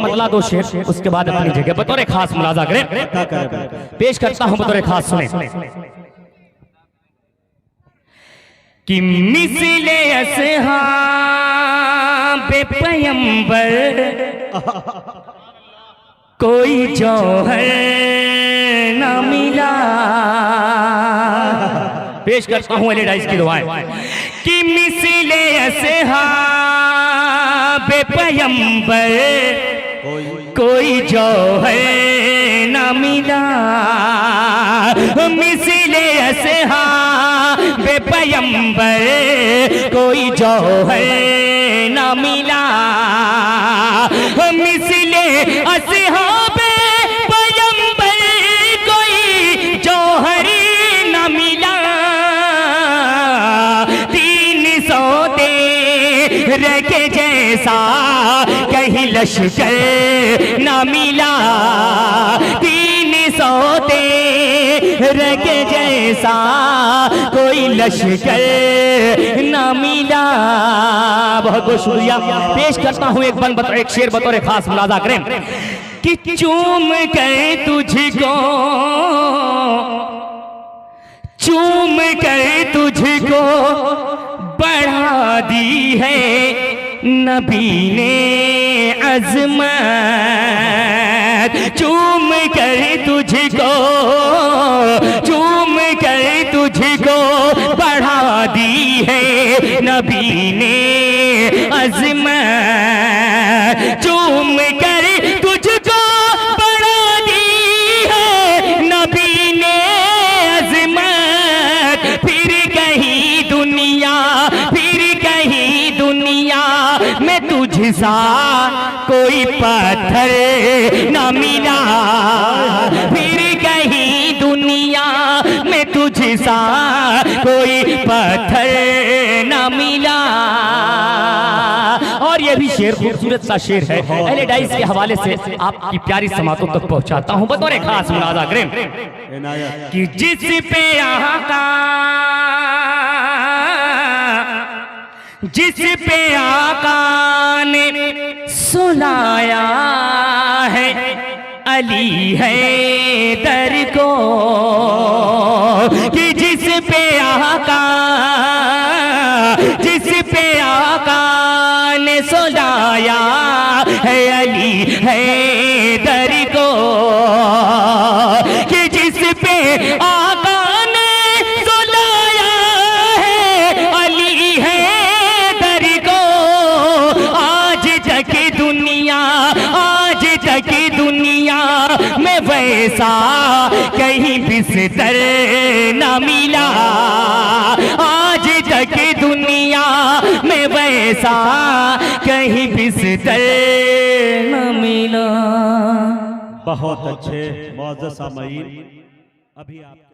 मतला दो शेर, उसके बाद अपनी जगह बतौर खास मुलाजा करें। पेश करता हूं बतौर खास, सुने कि मिसले अस्हाबे पैगंबर कोई जौहर न मिला। पेश करता हूं एलिडाइस की दुआएं कि मिसले अस्हाबे पैगंबर कोई जौहर न मिला। मिसले अस्हाबे पैगंबर कोई जौहर न मिला। मिसले अस्हाबे पैगंबर कोई जौहर न मिला। 300 तेर के जैसा कहीं लश्कर न मिला। 300 तेर के जैसा कोई लश्कर न मिला। बहुत बहुत शुक्रिया। पेश करता हूं एक शेर बतौर खास मुलाजा करें कि चूम कर तुझको बढ़ा दी है नबी ने अज़मत। चूम कर तुझको बढ़ा दी है नबी ने अज़मत। चूम कर तुझको बढ़ा दी है नबी ने अज़मत। फिर कहीं दुनिया में तुझसा कोई पत्थर न मिला। फिर कहीं दुनिया में तुझसा कोई पत्थर न मिला। और ये भी शेर खूबसूरत सा शेर है, एलिडाइस के हवाले से आपकी प्यारी समातों तक पहुंचाता हूं बतौर खास मुलाजा करें कि जिस पे आका ने सुलाया है अली है दर को। कि जिस पे आका ने सुलाया है अली है दर को। कि जिस पे आका ने सुलाया है अली है दर को। आज तक दुनिया में वैसा कहीं बिस्तर न मिला। आज तक दुनिया में वैसा कहीं बिस्तर न मिला। बहुत अच्छे मौजूद सामईन अभी आप